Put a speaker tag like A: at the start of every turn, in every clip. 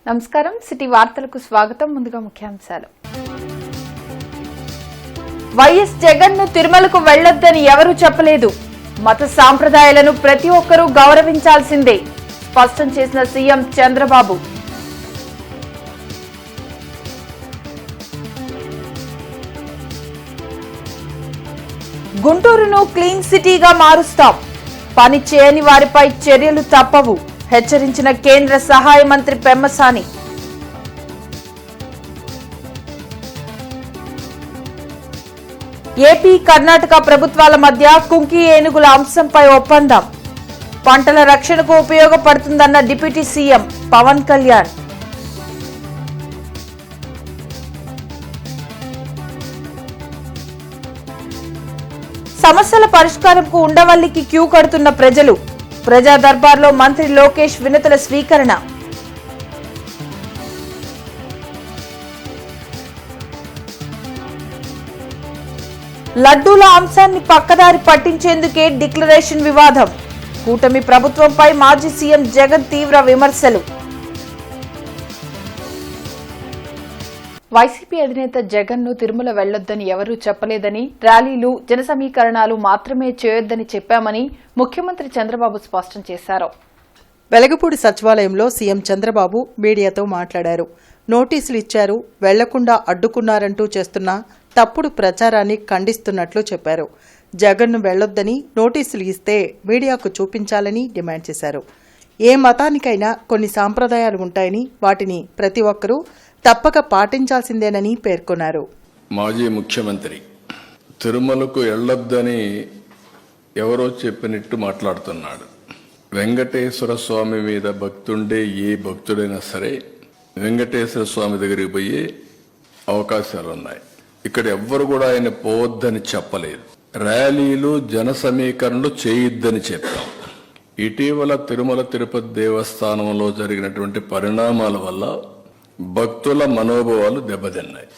A: నమస్కారం సిటీ వార్తలకు స్వాగతం. ముందుగా ముఖ్యాంశాలు. వైఎస్ జగన్ ను తిరుమలకు వెళ్లొద్దని ఎవరూ చెప్పలేదు. మత సాంప్రదాయాలను ప్రతి ఒక్కరూ గౌరవించాల్సిందే స్పష్టం చేసిన సీఎం చంద్రబాబు. గుంటూరును క్లీన్ సిటీగా మారుస్తాం, పని చేయని వారిపై చర్యలు తప్పవు హెచ్చరించిన కేంద్ర సహాయ మంత్రి పెమ్మసాని. ఏపీ కర్ణాటక ప్రభుత్వాల మధ్య కుంకి ఏనుగుల అంశంపై ఒప్పందం, పంటల రక్షణకు ఉపయోగపడుతుందన్న డిప్యూటీ సీఎం పవన్ కళ్యాణ్. సమస్యల పరిష్కారంకు ఉండవల్లికి క్యూ కడుతున్న ప్రజలు, ప్రజా దర్బార్లో మంత్రి లోకేష్ వినతుల స్వీకరణ. లడ్డూల అంశాన్ని పక్కదారి పట్టించేందుకే డిక్లరేషన్ వివాదం, కూటమి ప్రభుత్వంపై మాజీ సీఎం జగన్ తీవ్ర విమర్శలు. వైసీపీ అధినేత జగన్ ను తిరుమల వెళ్లొద్దని ఎవరూ చెప్పలేదని, ర్యాలీలు జన సమీకరణాలు మాత్రమే చేయొద్దని చెప్పామని ముఖ్యమంత్రి చంద్రబాబు స్పష్టం చేశారు.
B: వెలగపూడి సచివాలయంలో సీఎం చంద్రబాబు మీడియాతో మాట్లాడారు. నోటీసులు ఇచ్చారు, వెళ్లకుండా అడ్డుకున్నారంటూ చేస్తున్న తప్పుడు ప్రచారాన్ని ఖండిస్తున్నట్లు చెప్పారు. జగన్ను వెళ్లొద్దని నోటీసులు ఇస్తే మీడియాకు చూపించాలని డిమాండ్ చేశారు. ఏ మతానికైనా కొన్ని సాంప్రదాయాలు ఉంటాయని, వాటిని ప్రతి ఒక్కరూ తప్పక పాటించాల్సిందేనని పేర్కొన్నారు.
C: మాజీ ముఖ్యమంత్రి తిరుమలకు వెళ్లొద్దని ఎవరో చెప్పినట్టు మాట్లాడుతున్నాడు. వెంకటేశ్వర స్వామి మీద భక్తుండే ఏ భక్తుడైనా సరే వెంకటేశ్వర స్వామి దగ్గరికి పోయే అవకాశాలున్నాయి. ఇక్కడ ఎవ్వరు కూడా ఆయన పోవద్దని చెప్పలేదు. ర్యాలీలు జన సమీకరణలు చేయొద్దని చెప్పాం. ఇటీవల తిరుమల తిరుపతి దేవస్థానంలో జరిగినటువంటి పరిణామాల వల్ల భక్తుల మనోభావాలు దెబ్బతిన్నాయి.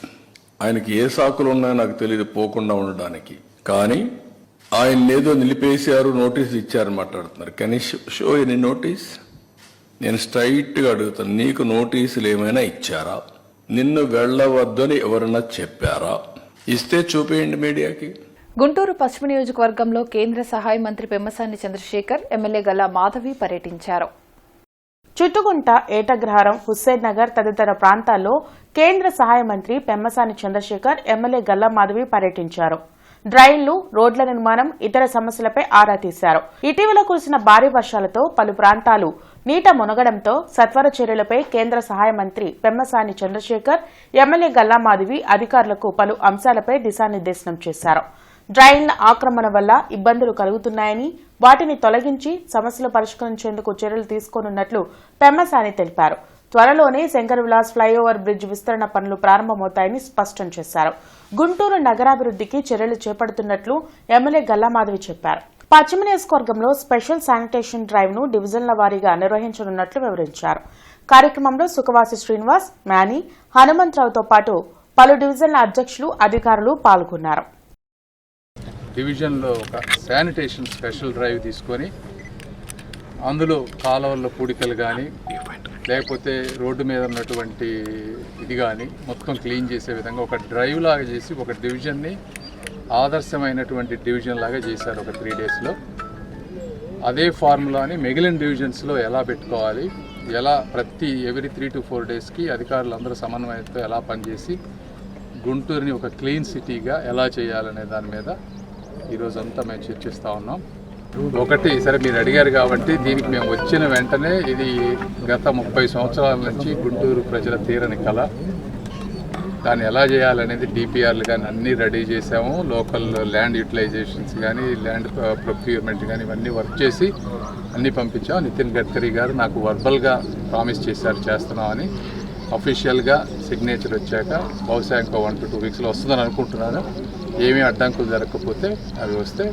C: ఆయనకి ఏ సాకులు ఉన్నాయో నాకు తెలియదు పోకుండా ఉండడానికి, కానీ ఆయన ఏదో నిలిపేశారు, నోటీస్ ఇచ్చారని మాట్లాడుతున్నారు. కానీ షో ఎనీ నోటీస్? నేను స్ట్రైట్గా అడుగుతాను, నీకు నోటీసులు ఏమైనా ఇచ్చారా? నిన్ను వెళ్లవద్దని ఎవరన్నా చెప్పారా? ఇస్తే చూపేయండి మీడియాకి.
A: గుంటూరు పశ్చిమ నియోజకవర్గంలో కేంద్ర సహాయ మంత్రి పెమ్మసాని చంద్రశేఖర్, ఎమ్మెల్యే గల్లా మాధవి పర్యటించారు.
D: చుట్టుగుంట, ఏటగ్రహారం, హుస్సేన్ నగర్ తదితర ప్రాంతాల్లో కేంద్ర సహాయ మంత్రి పెమ్మసాని చంద్రశేఖర్, ఎమ్మెల్యే గల్లా మాధవి పర్యటించారు. డ్రైన్లు, రోడ్ల నిర్మాణం, ఇతర సమస్యలపై ఆరా తీశారు. ఇటీవల కురిసిన భారీ వర్షాలతో పలు ప్రాంతాలు నీట మునగడంతో సత్వర చర్యలపై కేంద్ర సహాయ మంత్రి పెమ్మసాని చంద్రశేఖర్, ఎమ్మెల్యే గల్లా మాధవి అధికారులకు పలు అంశాలపై దిశానిర్దేశనం చేశారు. డ్రైన్ల ఆక్రమణ వల్ల ఇబ్బందులు కలుగుతున్నాయని, వాటిని తొలగించి సమస్యలు పరిష్కరించేందుకు చర్యలు తీసుకోనున్నట్లు పెమ్మసాని తెలిపారు. త్వరలోనే శంకర్ విలాస్ ఫ్లైఓవర్ బ్రిడ్జ్ విస్తరణ పనులు ప్రారంభమవుతాయని స్పష్టం చేశారు. గుంటూరు నగరాభివృద్ధికి చర్యలు చేపడుతున్నట్లు ఎమ్మెల్యే గల్లామాధవి చెప్పారు. పశ్చిమ నియోజకవర్గంలో స్పెషల్ శానిటేషన్ డ్రైవ్ ను డివిజన్ల వారీగా నిర్వహించనున్నట్లు వివరించారు. కార్యక్రమంలో సుఖవాసి శ్రీనివాస్, మ్యానీ, హనుమంతరావుతో పాటు పలు డివిజన్ల అధ్యక్షులు, అధికారులు పాల్గొన్నారు.
E: డివిజన్లో ఒక శానిటేషన్ స్పెషల్ డ్రైవ్ తీసుకొని అందులో కాలువల్లో పూడికలు కానీ లేకపోతే రోడ్డు మీద ఉన్నటువంటి ఇది కానీ మొత్తం క్లీన్ చేసే విధంగా ఒక డ్రైవ్ లాగా చేసి ఒక డివిజన్ని ఆదర్శమైనటువంటి డివిజన్ లాగా చేశారు ఒక 3 డేస్లో. అదే ఫార్ములాని మిగిలిన డివిజన్స్లో ఎలా పెట్టుకోవాలి, ఎలా ఎవ్రీ 3 to 4 డేస్కి అధికారులందరూ సమన్వయంతో ఎలా పనిచేసి గుంటూరుని ఒక క్లీన్ సిటీగా ఎలా చేయాలనే దాని మీద ఈరోజంతా మేము చర్చిస్తూ ఉన్నాం. ఒకటి, సరే మీరు అడిగారు కాబట్టి దీనికి మేము వచ్చిన వెంటనే ఇది గత 30 సంవత్సరాల నుంచి గుంటూరు ప్రజల తీరని కళ. దాన్ని ఎలా చేయాలనేది డిపిఆర్లు కానీ అన్నీ రెడీ చేసాము. లోకల్ ల్యాండ్ యూటిలైజేషన్స్ కానీ, ల్యాండ్ ప్రొక్యూర్మెంట్ కానీ ఇవన్నీ వర్క్ చేసి అన్నీ పంపించాం. నితిన్ గడ్కరీ గారు నాకు వర్బల్గా ప్రామిస్ చేశారు చేస్తున్నామని. అఫీషియల్గా సిగ్నేచర్ వచ్చాక బహుశా ఇంకో 1 to 2 వీక్స్లో వస్తుందని అనుకుంటున్నాను. ఏమీ అడ్డంకులు జరగకపోతే అవి వస్తే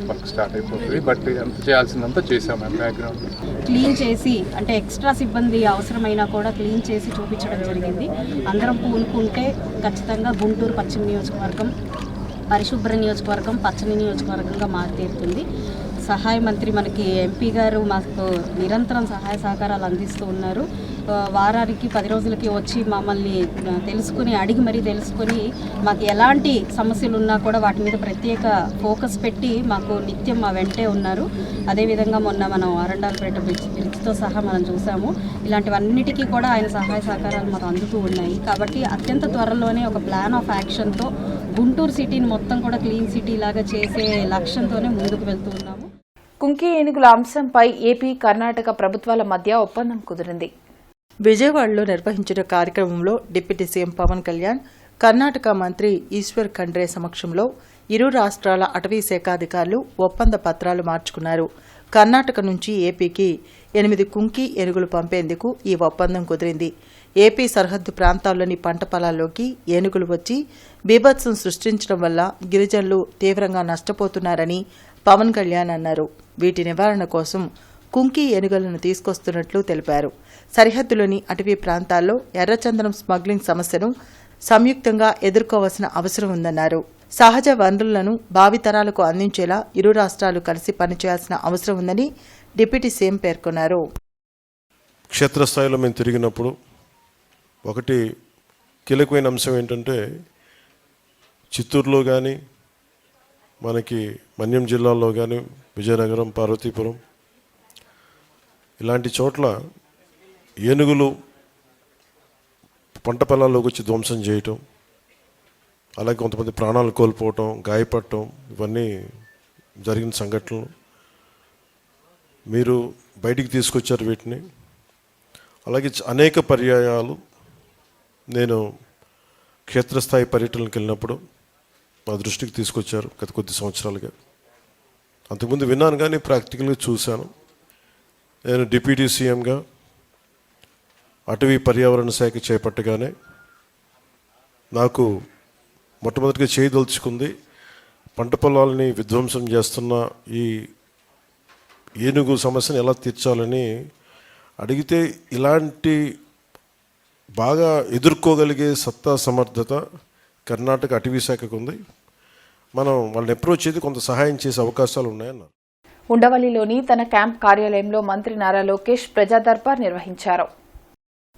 E: వర్క్ స్టార్ట్ అయిపోతుంది. బట్ ఎంత చేయాల్సిందంతా చేసాం మేము బ్యాక్గ్రౌండ్
F: క్లీన్ చేసి, అంటే ఎక్స్ట్రా సిబ్బంది అవసరమైనా కూడా క్లీన్ చేసి చూపించడం జరిగింది. అందరం పూనుకుంటే ఖచ్చితంగా గుంటూరు పశ్చిమ నియోజకవర్గం పరిశుభ్ర నియోజకవర్గం, పచ్చని నియోజకవర్గంగా మారితీరుతుంది. సహాయ మంత్రి మనకి ఎంపీ గారు మాకు నిరంతరం సహాయ సహకారాలు అందిస్తూ ఉన్నారు. వారానికి 10 రోజులకి వచ్చి మమ్మల్ని తెలుసుకుని అడిగి మరీ తెలుసుకొని మాకు ఎలాంటి సమస్యలు ఉన్నా కూడా వాటి మీద ప్రత్యేక ఫోకస్ పెట్టి మాకు నిత్యం మా వెంటే ఉన్నారు. అదేవిధంగా మొన్న మనం ఆరండాలపేట బ్రిడ్జ్తో సహా మనం చూసాము. ఇలాంటివన్నిటికీ కూడా ఆయన సహాయ సహకారాలు మాకు అందుతూ ఉన్నాయి. కాబట్టి అత్యంత త్వరలోనే ఒక ప్లాన్ ఆఫ్ యాక్షన్తో గుంటూరు సిటీని మొత్తం కూడా క్లీన్ సిటీ లాగా చేసే లక్ష్యంతోనే ముందుకు వెళ్తూ ఉన్నాము.
A: కుంకి ఏనుగుల అంశంపై ఏపీ, కర్ణాటక ప్రభుత్వాల మధ్య ఒప్పందం కుదిరింది.
B: విజయవాడలో నిర్వహించిన కార్యక్రమంలో డిప్యూటీ సీఎం పవన్ కళ్యాణ్, కర్ణాటక మంత్రి ఈశ్వర్ ఖండ్రే సమక్షంలో ఇరు రాష్ట్రాల అటవీ శాఖ అధికారులు ఒప్పంద పత్రాలు మార్చుకున్నారు. కర్ణాటక నుంచి ఏపీకి 8 కుంకి ఏనుగులు పంపేందుకు ఈ ఒప్పందం కుదిరింది. ఏపీ సరిహద్దు ప్రాంతాల్లోని పంట పొలాల్లోకి ఏనుగులు వచ్చి బీభత్సం సృష్టించడం వల్ల గిరిజనులు తీవ్రంగా నష్టపోతున్నారని పవన్ కళ్యాణ్ అన్నారు. వీటి నివారణ కోసం కుంకి ఏనుగులను తీసుకొస్తున్నట్లు తెలిపారు. సరిహద్దులోని అటవీ ప్రాంతాల్లో ఎర్రచందనం స్మగ్లింగ్ సమస్యను సంయుక్తంగా ఎదుర్కోవాల్సిన అవసరం ఉందన్నారు. సహజ వనరులను భావితరాలకు అందించేలా ఇరు రాష్ట్రాలు కలిసి పనిచేయాల్సిన అవసరం ఉందని డిప్యూటీ సీఎం పేర్కొన్నారు.
G: క్షేత్రస్థాయిలో మేము తిరిగినప్పుడు ఒకటి కీలకమైన అంశం ఏంటంటే, చిత్తూరులో కానీ మనకి మన్యం జిల్లాలో కానీ విజయనగరం, పార్వతీపురం ఇలాంటి చోట్ల ఏనుగులు పంట పొలాల్లోకి వచ్చి ధ్వంసం చేయటం, అలాగే కొంతమంది ప్రాణాలు కోల్పోవటం, గాయపడటం ఇవన్నీ జరిగిన సంఘటనలు. మీరు బయటికి తీసుకొచ్చారు వీటిని. అలాగే అనేక పర్యాయాలు నేను క్షేత్రస్థాయి పర్యటనలకు వెళ్ళినప్పుడు మా దృష్టికి తీసుకొచ్చారు గత కొద్ది సంవత్సరాలుగా. అంతకుముందు విన్నాను కానీ ప్రాక్టికల్గా చూశాను. నేను డిప్యూటీ సీఎంగా అటవీ పర్యావరణ శాఖ చేపట్టగానే నాకు మొట్టమొదటిగా చేయదలుచుకుంది పంట పొలాలని విధ్వంసం చేస్తున్న ఈ ఏనుగు సమస్యను ఎలా తీర్చాలని అడిగితే, ఇలాంటి బాగా ఎదుర్కోగలిగే సత్తా సమర్థత కర్ణాటక అటవీ శాఖకు ఉంది. మనం వాళ్ళని అప్రోచ్ చేసి కొంత సహాయం చేసే అవకాశాలు ఉన్నాయన్నారు.
A: ఉండవల్లిలోని తన క్యాంప్ కార్యాలయంలో మంత్రి నారా లోకేష్ ప్రజా దర్బార్ నిర్వహించారు.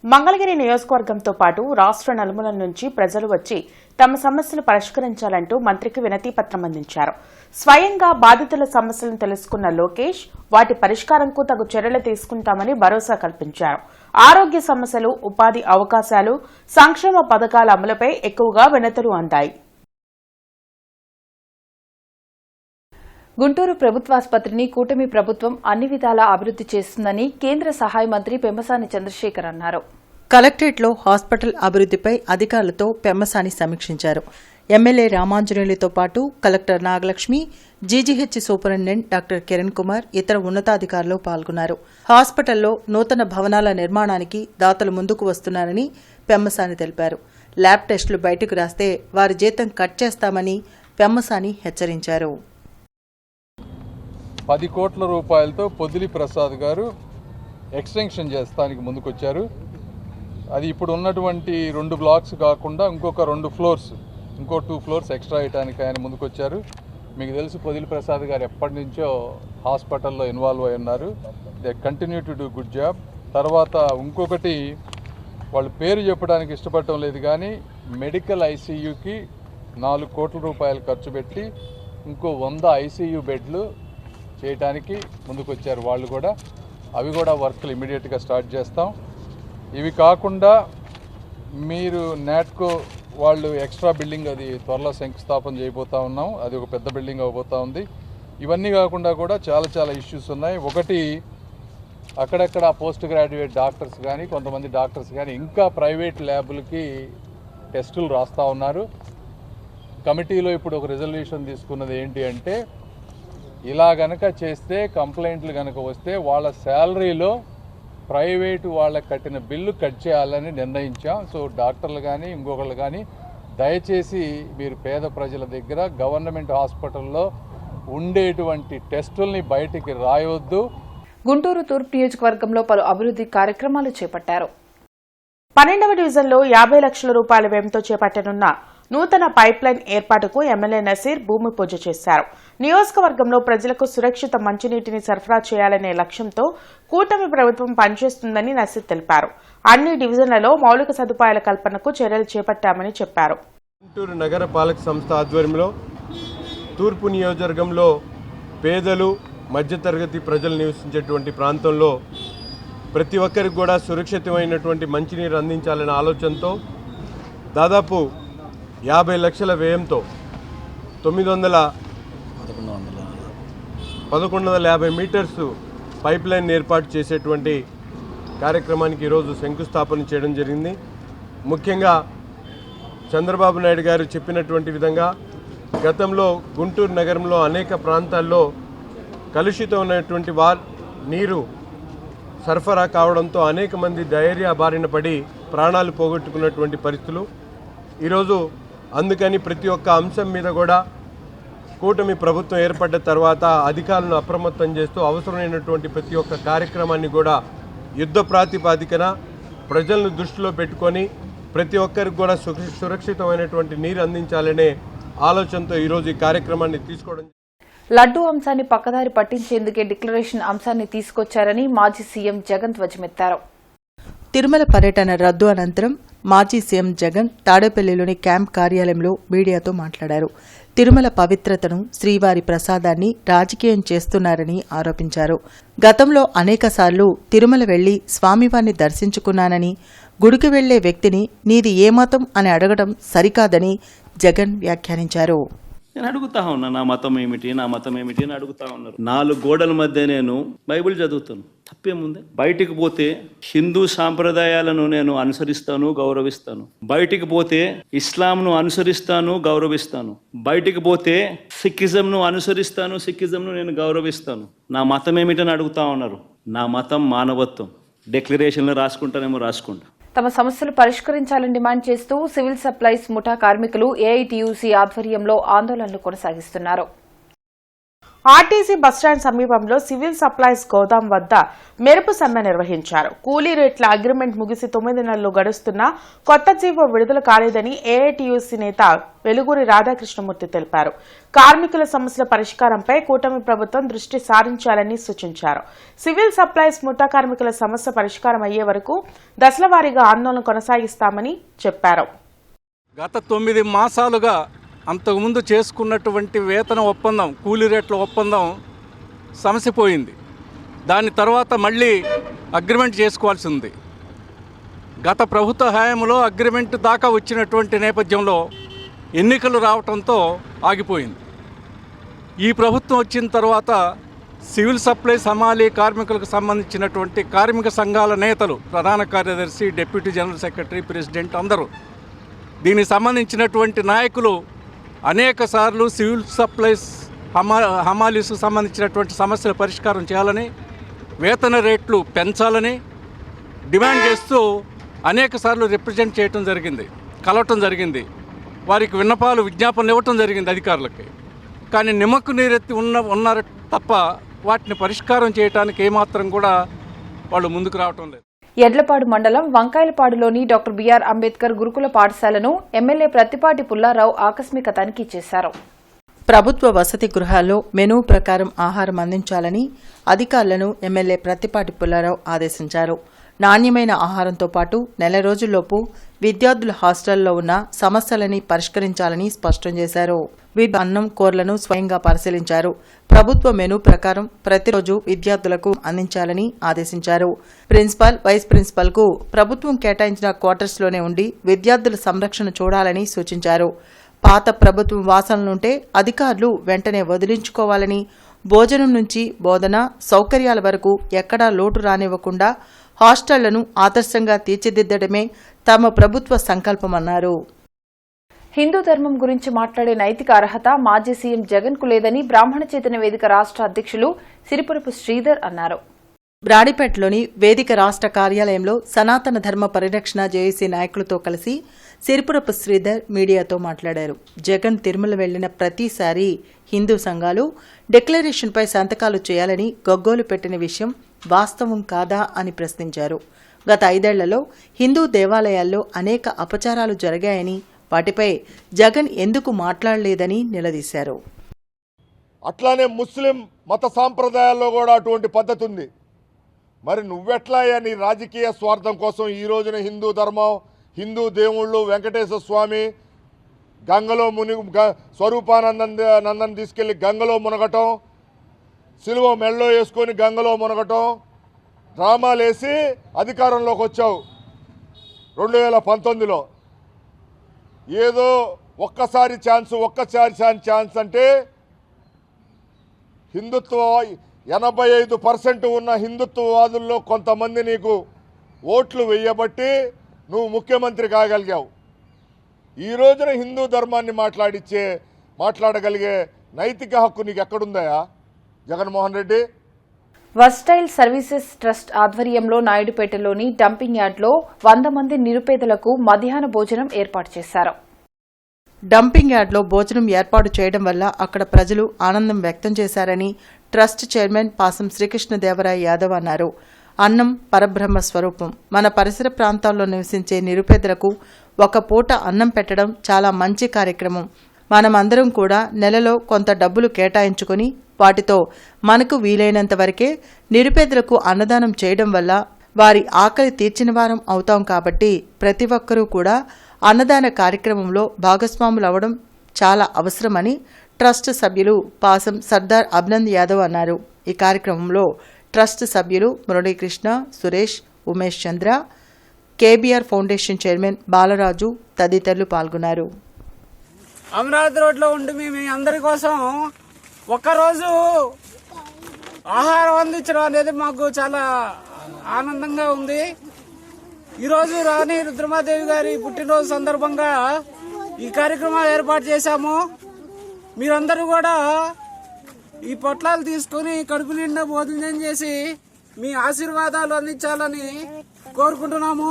D: మంగళగిరి నియోజకవర్గంతో పాటు రాష్ట్ర నలుమూలల నుంచి ప్రజలు వచ్చి తమ సమస్యలు పరిష్కరించాలంటూ మంత్రికి వినతి పత్రం అందించారు. స్వయంగా బాధితుల సమస్యలను తెలుసుకున్న లోకేష్ వాటి పరిష్కారంకు తగు చర్యలు తీసుకుంటామని భరోసా కల్పించారు. ఆరోగ్య సమస్యలు, ఉపాధి అవకాశాలు, సంక్షేమ పథకాల అమలుపై ఎక్కువగా వినతులు అందాయి.
A: గుంటూరు ప్రభుత్వాసుపత్రిని కూటమి ప్రభుత్వం అన్ని విధాలా అభివృద్ది చేస్తుందని కేంద్ర సహాయ మంత్రి పెమ్మసాని చంద్రశేఖర్ అన్నారు.
B: కలెక్టరేట్లో హాస్పిటల్ అభివృద్దిపై అధికారులతో పెమ్మసాని సమీక్షించారు. ఎమ్మెల్యే రామాంజనేయులతో పాటు collector Nagalakshmi, GGH superintendent doctor Kiran Kumar, ఇతర ఉన్నతాధికారులు పాల్గొన్నారు. హాస్పిటల్లో నూతన భవనాల నిర్మాణానికి దాతలు ముందుకు వస్తున్నారని పెమ్మసాని తెలిపారు. ల్యాబ్ టెస్టులు బయటకు రాస్తే వారి జీతం కట్ చేస్తామని పెమ్మసాని హెచ్చరించారు.
E: 10 కోట్ల రూపాయలతో పొదిలి ప్రసాద్ గారు ఎక్స్టెన్షన్ చేస్తానికి ముందుకొచ్చారు. అది ఇప్పుడు ఉన్నటువంటి 2 బ్లాక్స్ కాకుండా ఇంకొక 2 ఫ్లోర్స్, ఇంకో 2 ఫ్లోర్స్ ఎక్స్ట్రా వేయడానికి ఆయన ముందుకొచ్చారు. మీకు తెలుసు పొదిలి ప్రసాద్ గారు ఎప్పటి నుంచో హాస్పిటల్లో ఇన్వాల్వ్ అయి ఉన్నారు. They continue to do good job. తర్వాత ఇంకొకటి వాళ్ళు పేరు చెప్పడానికి ఇష్టపడటం లేదు కానీ మెడికల్ ఐసీయూకి 4 కోట్ల రూపాయలు ఖర్చు పెట్టి ఇంకో 100 ఐసీయూ బెడ్లు చేయడానికి ముందుకొచ్చారు వాళ్ళు కూడా. అవి కూడా వర్క్లు ఇమీడియట్గా స్టార్ట్ చేస్తాం. ఇవి కాకుండా మీరు నాట్కో వాళ్ళు ఎక్స్ట్రా బిల్డింగ్ అది త్వరలో శంకుస్థాపన చేయబోతా ఉన్నాం. అది ఒక పెద్ద బిల్డింగ్ అవబోతా ఉంది. ఇవన్నీ కాకుండా కూడా చాలా ఇష్యూస్ ఉన్నాయి. ఒకటి, అక్కడక్కడ పోస్ట్ గ్రాడ్యుయేట్ డాక్టర్స్ కానీ కొంతమంది డాక్టర్స్ కానీ ఇంకా ప్రైవేట్ ల్యాబులకి టెస్టులు రాస్తూ ఉన్నారు. కమిటీలో ఇప్పుడు ఒక రిజల్యూషన్ తీసుకున్నది ఏంటి అంటే, ఇలా గనక చేస్తే కంప్లైంట్లు గనక వస్తే వాళ్ళ శాలరీలో ప్రైవేటు వాళ్ళకి కట్టిన బిల్లు కట్ చేయాలని నిర్ణయించాం. సో డాక్టర్లు కానీ ఇంకొకళ్ళు కానీ దయచేసి మీరు పేద ప్రజల దగ్గర గవర్నమెంట్ హాస్పిటల్లో ఉండేటువంటి టెస్టుల్ని బయటికి రాయవద్దు.
A: గుంటూరు తూర్పు నియోజకవర్గంలో పలు అభివృద్ది కార్యక్రమాలు చేపట్టారు.
D: 12వ డివిజన్లో 50 లక్షల రూపాయల వ్యయంతో చేపట్టనున్న నూతన పైప్ లైన్ ఏర్పాటుకు ఎమ్మెల్యే నసీర్ భూమి పూజ చేశారు. నియోజకవర్గంలో ప్రజలకు సురక్షిత మంచినీటిని సరఫరా చేయాలనే లక్ష్యంతో కూటమి ప్రభుత్వం పనిచేస్తుందని నసీర్ తెలిపారు. అన్ని డివిజన్లలో మౌలిక సదుపాయాల కల్పనకు చర్యలు చేపట్టామని చెప్పారు.
H: గుంటూరు నగర పాలక సంస్థ ఆధ్వర్యంలో తూర్పు నియోజకవర్గంలో పేదలు మధ్యతరగతి ప్రజలు నివసించేటువంటి ప్రాంతంలో ప్రతి ఒక్కరికి కూడా సురక్షితమైనటువంటి మంచినీరు అందించాలనే ఆలోచనతో దాదాపు 50 లక్షల వ్యయంతో 1150 మీటర్స్ పైప్ లైన్ ఏర్పాటు చేసేటువంటి కార్యక్రమానికి ఈరోజు శంకుస్థాపన చేయడం జరిగింది. ముఖ్యంగా చంద్రబాబు నాయుడు గారు చెప్పినటువంటి విధంగా గతంలో గుంటూరు నగరంలో అనేక ప్రాంతాల్లో కలుషితమైనటువంటి నీరు సరఫరా కావడంతో అనేక మంది డయేరియా బారిన పడి ప్రాణాలు పోగొట్టుకున్నటువంటి పరిస్థితులు. ఈరోజు అందుకని ప్రతి ఒక్క అంశం మీద కూడా కూటమి ప్రభుత్వం ఏర్పడ్డ తర్వాత అధికారులను అప్రమత్తం చేస్తూ అవసరమైనటువంటి ప్రతి ఒక్క కార్యక్రమాన్ని కూడా యుద్ధ ప్రాతిపదికన ప్రజలను దృష్టిలో పెట్టుకొని ప్రతి ఒక్కరికి కూడా సురక్షితమైనటువంటి నీరు అందించాలనే ఆలోచనతో ఈరోజు ఈ కార్యక్రమాన్ని తీసుకోవడం.
A: లడ్డూ అంశాన్ని పక్కదారి పట్టించేందుకే డిక్లరేషన్ అంశాన్ని తీసుకొచ్చారని మాజీ సీఎం జగన్ ధ్వజమెత్తారు.
B: తిరుమల పర్యటన రద్దు అనంతరం మాజీ సీఎం జగన్ తాడేపల్లిలోని క్యాంప్ కార్యాలయంలో మీడియాతో మాట్లాడారు. తిరుమల పవిత్రతను, శ్రీవారి ప్రసాదాన్ని రాజకీయం చేస్తున్నారని ఆరోపించారు. గతంలో అనేకసార్లు తిరుమల వెళ్లి స్వామివారిని దర్శించుకున్నానని, గుడికి వెళ్లే వ్యక్తిని నీది ఏ మతం అని అడగడం సరికాదని జగన్ వ్యాఖ్యానించారు.
I: నేను అడుగుతా ఉన్నా, నా మతం ఏమిటి అని అడుగుతా ఉన్నారు. 4 గోడల మధ్య నేను బైబిల్ చదువుతాను, తప్పేముంది? బయటికి పోతే హిందూ సాంప్రదాయాలను నేను అనుసరిస్తాను, గౌరవిస్తాను. బయటికి పోతే ఇస్లాంను అనుసరిస్తాను, గౌరవిస్తాను. బయటికి పోతే సిక్కిజంను అనుసరిస్తాను, సిక్కిజంను నేను గౌరవిస్తాను. నా మతం ఏమిటని అడుగుతా ఉన్నారు. నా మతం మానవత్వం. డిక్లరేషన్లో రాసుకుంటానేమో రాసుకుంటా.
A: తమ సమస్యలు పరిష్కరించాలని డిమాండ్ చేస్తూ సివిల్ సప్లైస్ ముఠా కార్మికులు ఏఐటీయూసీ ఆధ్వర్యంలో ఆందోళనలు కొనసాగిస్తున్నారు.
D: ఆర్టీసీ బస్టాండ్ సమీపంలో సివిల్ సప్లైస్ గోదాం వద్ద మెరుపు సమ్మె నిర్వహించారు. కూలీ రేట్ల అగ్రిమెంట్ ముగిసి 9 నెలలు గడుస్తున్నా కొత్త జీవో విడుదల కాలేదని ఏఐటీయూసీ నేత వెలుగురి రాధాకృష్ణమూర్తి తెలిపారు. కార్మికుల సమస్యల పరిష్కారంపై కూటమి ప్రభుత్వం దృష్టి సారించాలని సూచించారు. సివిల్ సప్లైస్ ముఠా కార్మికుల సమస్య పరిష్కారం అయ్యే వరకు దశలవారీగా ఆందోళన కొనసాగిస్తామని చెప్పారు.
J: గత 9 మాసాలుగా అంతకుముందు చేసుకున్నటువంటి వేతన ఒప్పందం, కూలీ రేట్ల ఒప్పందం సమసిపోయింది. దాని తర్వాత మళ్ళీ అగ్రిమెంట్ చేసుకోవాల్సి ఉంది. గత ప్రభుత్వ హయాంలో అగ్రిమెంట్ దాకా వచ్చినటువంటి నేపథ్యంలో ఎన్నికలు రావడంతో ఆగిపోయింది. ఈ ప్రభుత్వం వచ్చిన తర్వాత సివిల్ సప్లైస్ హమాలీ కార్మికులకు సంబంధించినటువంటి కార్మిక సంఘాల నేతలు, ప్రధాన కార్యదర్శి, డిప్యూటీ జనరల్ సెక్రటరీ, ప్రెసిడెంట్ అందరూ, దీనికి సంబంధించినటువంటి నాయకులు అనేక సార్లు సివిల్ సప్లైస్ హమాలీస్కు సంబంధించినటువంటి సమస్యల పరిష్కారం చేయాలని, వేతన రేట్లు పెంచాలని డిమాండ్ చేస్తూ అనేక సార్లు రిప్రజెంట్ చేయటం జరిగింది, కలవటం జరిగింది. వారికి విన్నపాలు, విజ్ఞాపనలు ఇవ్వటం జరిగింది అధికారులకి. కానీ నిమ్మకు నీరెత్తి ఉన్నారు తప్ప వాటిని పరిష్కారం చేయడానికి ఏమాత్రం కూడా వాళ్ళు ముందుకు రావటం లేదు.
A: ఎడ్లపాడు మండలం వంకాయలపాడులోని డాక్టర్ బిఆర్ అంబేద్కర్ గురుకుల పాఠశాలను ఎమ్మెల్యే ప్రత్తిపాటి పుల్లారావు ఆకస్మిక తనిఖీ చేశారు.
B: ప్రభుత్వ వసతి గృహాల్లో మెనూ ప్రకారం ఆహారం అందించాలని అధికారులను ఎమ్మెల్యే ప్రత్తిపాటి పుల్లారావు ఆదేశించారు. నాణ్యమైన ఆహారంతో పాటు నెల రోజుల్లోపు విద్యార్థుల హాస్టల్లో ఉన్న సమస్యలని పరిష్కరించాలని స్పష్టం చేశారు. అన్నం, కూరలను స్వయంగా పరిశీలించారు. ప్రభుత్వ మెనూ ప్రకారం ప్రతిరోజు విద్యార్థులకు అందించాలని ఆదేశించారు. ప్రిన్సిపాల్, వైస్ ప్రిన్సిపాల్ కు ప్రభుత్వం కేటాయించిన క్వార్టర్స్లోనే ఉండి విద్యార్థుల సంరక్షణ చూడాలని సూచించారు. పాత ప్రభుత్వం వాసనలుంటే అధికారులు వెంటనే వదిలించుకోవాలని, భోజనం నుంచి బోధన సౌకర్యాల వరకు ఎక్కడా లోటు రానివ్వకుండా హాస్టళ్లను ఆదర్శంగా తీర్చిదిద్దడమే తమ ప్రభుత్వ సంకల్పమన్నారు.
A: హిందూ ధర్మం గురించి మాట్లాడే నైతిక అర్హత మాజీ సీఎం జగన్ కు లేదని బ్రాహ్మణ చైతన్య వేదిక రాష్ట్ర అధ్యక్షులు సిరిపురపు శ్రీధర్ అన్నారు.
B: బ్రాడిపేటలోని వేదిక రాష్ట్ర కార్యాలయంలో సనాతన ధర్మ పరిరక్షణ జేఏసీ నాయకులతో కలిసి సిరిపురపు శ్రీధర్ మీడియాతో మాట్లాడారు. జగన్ తిరుమల వెళ్లిన ప్రతిసారి హిందూ సంఘాలు డిక్లరేషన్పై సంతకాలు చేయాలని గగ్గోలు పెట్టిన విషయం వాస్తవం కాదా అని ప్రశ్నించారు. గత 5 ఏళ్లలో హిందూ దేవాలయాల్లో అనేక అపచారాలు జరిగాయని, వాటిపై జగన్ ఎందుకు మాట్లాడలేదని నిలదీశారు.
K: అట్లానే ముస్లిం మత సాంప్రదాయాల్లో కూడా అటువంటి పద్ధతి ఉంది. మరి నువ్వెట్లా నీ రాజకీయ స్వార్థం కోసం ఈ రోజున హిందూ ధర్మం, హిందూ దేవుళ్ళు, వెంకటేశ్వర స్వామి గంగలో స్వరూపానందం తీసుకెళ్లి గంగలో మునగటం, సిలువ మెళ్ళో వేసుకొని గంగలో మునగటం, డ్రామాలు వేసి అధికారంలోకి వచ్చావు 2019లో. ఏదో ఒక్కసారి ఛాన్స్ అంటే హిందుత్వ 85% ఉన్న హిందుత్వవాదుల్లో కొంతమంది నీకు ఓట్లు వేయబట్టి నువ్వు ముఖ్యమంత్రి కాగలిగావు. ఈ రోజున హిందూ ధర్మాన్ని మాట్లాడగలిగే నైతిక హక్కు నీకు ఎక్కడుందయా Jaganmohan Reddy?
A: Versatile services trust ఆధ్వర్యంలో నాయుడుపేటలోని డంపింగ్ యార్డ్లో 100 మంది నిరుపేదలకు మధ్యాహ్న భోజనం ఏర్పాటు చేశారు.
B: డంపింగ్ యార్డ్లో భోజనం ఏర్పాటు చేయడం వల్ల అక్కడ ప్రజలు ఆనందం వ్యక్తం చేశారని ట్రస్ట్ చైర్మన్ పాసం శ్రీకృష్ణదేవరాయ యాదవ్ అన్నారు. అన్నం పరబ్రహ్మ స్వరూపం. మన పరిసర ప్రాంతాల్లో నివసించే నిరుపేదలకు ఒక పూట అన్నం పెట్టడం చాలా మంచి కార్యక్రమం. మనమందరం కూడా నెలలో కొంత డబ్బులు కేటాయించుకుని వాటితో మనకు వీలైనంత వరకే నిరుపేదలకు అన్నదానం చేయడం వల్ల వారి ఆకలి తీర్చిన వారం అవుతాం. కాబట్టి ప్రతి ఒక్కరూ కూడా అన్నదాన కార్యక్రమంలో భాగస్వాములవడం చాలా అవసరమని ట్రస్ట్ సభ్యులు పాసం సర్దార్ అభినంద్ యాదవ్ అన్నారు. ఈ కార్యక్రమంలో ట్రస్ట్ సభ్యులు మురళీకృష్ణ, సురేష్, ఉమేష్ చంద్ర, కేబీఆర్ ఫౌండేషన్ చైర్మన్ బాలరాజు తదితరులు పాల్గొన్నారు.
L: అమరావతి రోడ్లో ఉండి మీ అందరి కోసం ఒక్కరోజు ఆహారం అందించడం అనేది మాకు చాలా ఆనందంగా ఉంది. ఈరోజు రాణి రుద్రమాదేవి గారి పుట్టినరోజు సందర్భంగా ఈ కార్యక్రమాలు ఏర్పాటు చేశాము. మీరందరూ కూడా ఈ పొట్లాలు తీసుకుని కడుపు నిండా భోజనం చేసి మీ ఆశీర్వాదాలు అందించాలని కోరుకుంటున్నాము.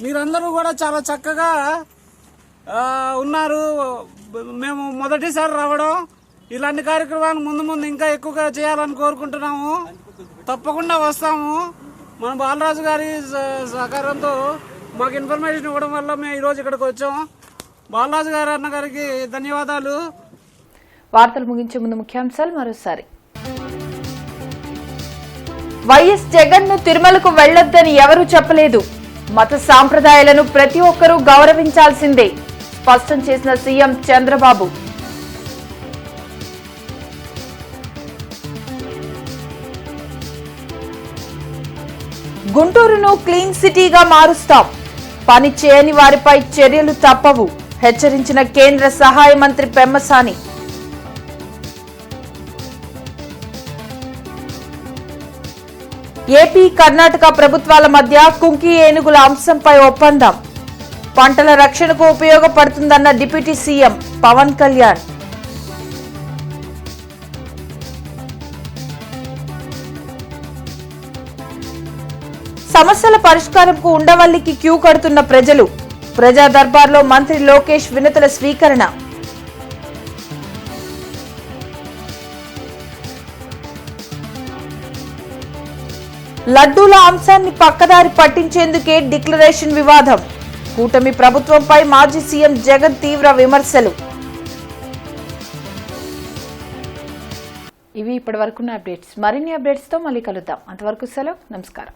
L: మీరందరూ కూడా చాలా చక్కగా ఉన్నారు. మేము మొదటిసారి రావడం, ఇలాంటి కార్యక్రమాలు ముందు ఇంకా ఎక్కువగా చేయాలని కోరుకుంటున్నాము. తప్పకుండా వస్తాము. మన బాలరాజు గారి సహకారంతో మాకు ఇన్ఫర్మేషన్ ఇవ్వడం వల్ల మేము ఈరోజు ఇక్కడికి వచ్చాం. బాలరాజు గారు అన్న గారికి ధన్యవాదాలు.
A: వార్తలు ముగించే ముందు ముఖ్యాంశాలు మరోసారి. వైఎస్ జగన్ ను తిరుమలకు వెళ్లొద్దని ఎవరూ చెప్పలేదు. మత సాంప్రదాయాలను ప్రతి ఒక్కరూ గౌరవించాల్సిందే స్పష్టం చేసిన సీఎం చంద్రబాబు. గుంటూరును క్లీన్ సిటీగా మారుస్తాం, పని చేయని వారిపై చర్యలు తప్పవు హెచ్చరించిన కేంద్ర సహాయ మంత్రి పెమ్మసాని. ఏపీ కర్ణాటక ప్రభుత్వాల మధ్య కుంకి ఏనుగుల అంశంపై ఒప్పందం, పంటల రక్షణకు ఉపయోగపడుతుందన్న డిప్యూటీ సీఎం పవన్ కళ్యాణ్. సమస్యల పరిష్కారంకు ఉండవల్లికి క్యూ కడుతున్న ప్రజలు, ప్రజా దర్బార్లో మంత్రి లోకేష్ వినతుల స్వీకరణ. లడ్డూల అంశాన్ని పక్కదారి పట్టించేందుకే డిక్లరేషన్ వివాదం, కూటమి ప్రభుత్వంపై మాజీ సీఎం జగన్ తీవ్ర విమర్శలు. ఇవి ఇప్పటివరకున్న అప్డేట్స్. మరిన్ని అప్డేట్స్ తో మళ్ళీ కలుద్దాం. అంతవరకు సెలవు. నమస్కారం.